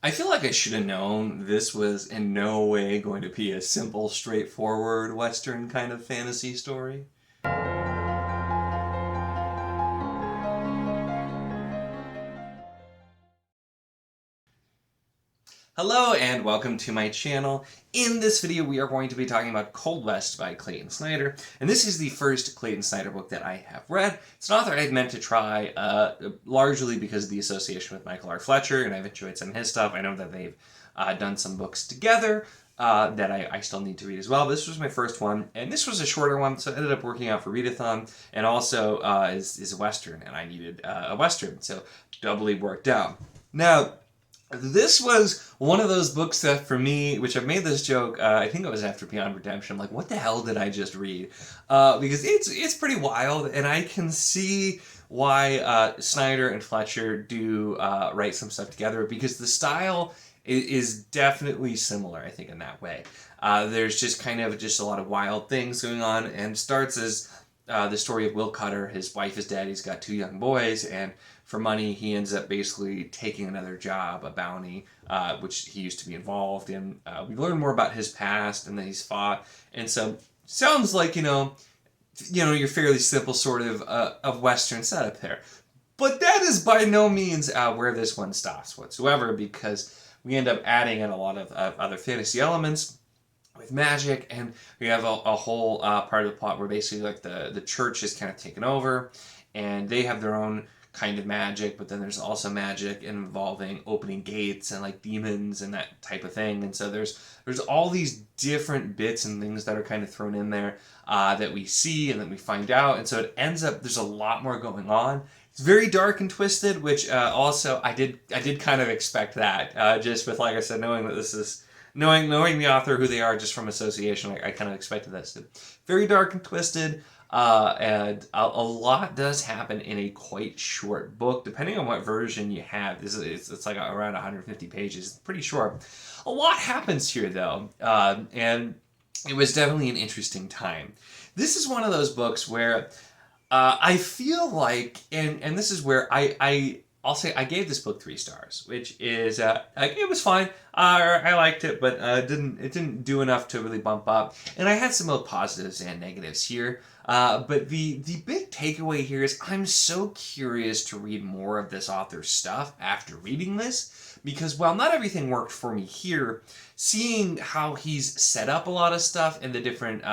I feel like I should have known this was in no way going to be a simple, straightforward Western kind of fantasy story. Hello and welcome to my channel. In this video we are going to be talking about Cold West by Clayton Snyder, and this is the first Clayton Snyder book that I have read. It's an author I'd meant to try largely because of the association with Michael R. Fletcher, and I've enjoyed some of his stuff. I know that they've done some books together that I still need to read as well, but this was my first one, and this was a shorter one, so it ended up working out for readathon, and also is a Western, and I needed a Western, so doubly worked out. Now, this was one of those books that, for me, which I've made this joke, I think it was after Beyond Redemption, I'm like, what the hell did I just read? Because it's pretty wild, and I can see why Snyder and Fletcher do write some stuff together, because the style is definitely similar, I think, in that way. There's just kind of just a lot of wild things going on, and starts as the story of Will Cutter. His wife is dead, he's got 2 young boys, and for money he ends up basically taking another job, a bounty, which he used to be involved in. We learn more about his past and that he's fought, and so sounds like, your fairly simple sort of Western setup there. But that is by no means where this one stops whatsoever, because we end up adding in a lot of other fantasy elements with magic, and we have a whole part of the plot where basically like the church is kind of taken over, and they have their own kind of magic, but then there's also magic involving opening gates and like demons and that type of thing. And so there's all these different bits and things that are kind of thrown in there that we see and that we find out, and so it ends up there's a lot more going on. It's very dark and twisted, which also I did kind of expect that, just with, like I said, knowing that this is knowing the author, who they are, just from association. I kind of expected that. So very dark and twisted. And a lot does happen in a quite short book, depending on what version you have. It's like around 150 pages. It's pretty short. A lot happens here, though, and it was definitely an interesting time. This is one of those books where I feel like, and this is where I'll say I gave this book 3 stars, which is it was fine. I liked it, but it didn't do enough to really bump up. And I had some both positives and negatives here. But the big takeaway here is I'm so curious to read more of this author's stuff after reading this, because while not everything worked for me here, seeing how he's set up a lot of stuff and the different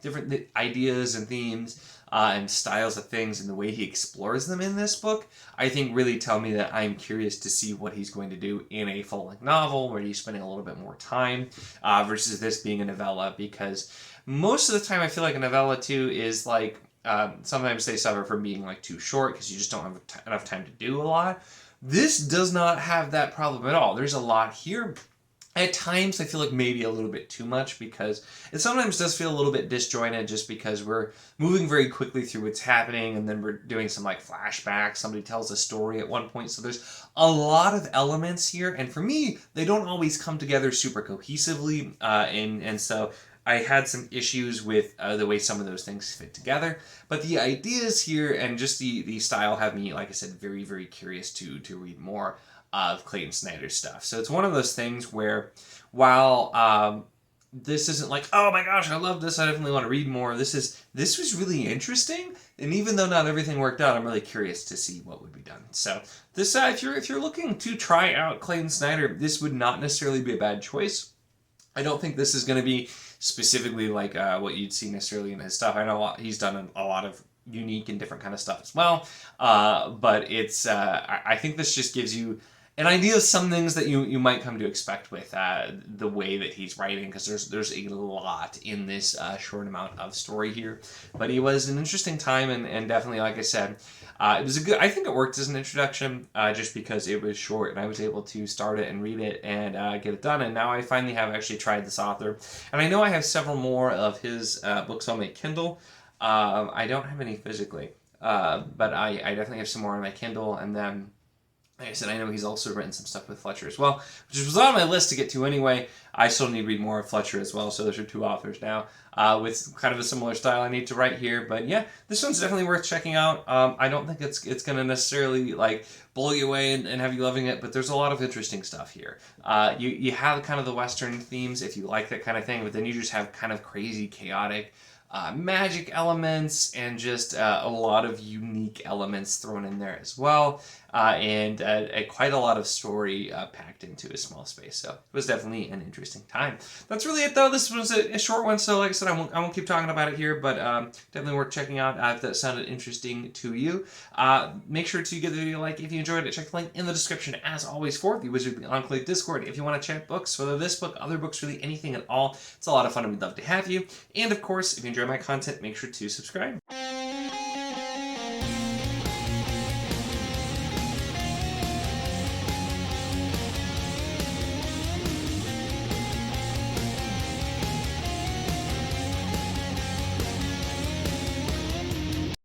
different ideas and themes and styles of things and the way he explores them in this book, I think really tell me that I'm curious to see what he's going to do in a full-length novel where he's spending a little bit more time versus this being a novella, because most of the time I feel like a novella too is like sometimes they suffer from being like too short because you just don't have enough time to do a lot. This does not have that problem at all. There's a lot here. At times, I feel like maybe a little bit too much, because it sometimes does feel a little bit disjointed, just because we're moving very quickly through what's happening, and then we're doing some like flashbacks. Somebody tells a story at one point, so there's a lot of elements here, and for me, they don't always come together super cohesively, and so I had some issues with the way some of those things fit together. But the ideas here and just the style have me, like I said, very, very curious to read more of Clayton Snyder's stuff. So it's one of those things where, while this isn't like, oh my gosh, I love this, I definitely want to read more, this was really interesting, and even though not everything worked out, I'm really curious to see what would be done. So this, if you're looking to try out Clayton Snyder, this would not necessarily be a bad choice. I don't think this is going to be specifically like what you'd see necessarily in his stuff. I know he's done a lot of unique and different kind of stuff as well, but it's I think this just gives you an idea of some things that you might come to expect with the way that he's writing, because there's a lot in this short amount of story here. But it was an interesting time, and definitely, like I said, it was a good. I think it worked as an introduction, just because it was short and I was able to start it and read it and get it done. And now I finally have actually tried this author, and I know I have several more of his books on my Kindle. I don't have any physically, but I definitely have some more on my Kindle, and then Like I said, I know he's also written some stuff with Fletcher as well, which was on my list to get to anyway. I still need to read more of Fletcher as well, so those are two authors now with kind of a similar style I need to write here. But yeah, this one's definitely worth checking out. I don't think it's going to necessarily like blow you away and have you loving it, but there's a lot of interesting stuff here. You have kind of the Western themes if you like that kind of thing, but then you just have kind of crazy, chaotic magic elements and just a lot of unique elements thrown in there as well, and quite a lot of story packed into a small space. So it was definitely an interesting time. That's really it though. This was a short one, so like I said, I won't keep talking about it here, but definitely worth checking out if that sounded interesting to you. Make sure to give the video a like if you enjoyed it. Check the link in the description as always for the Wizard Enclave Discord if you want to chat books, whether this book, other books, really anything at all. It's a lot of fun and we'd love to have you. And of course, if you enjoy my content, make sure to subscribe.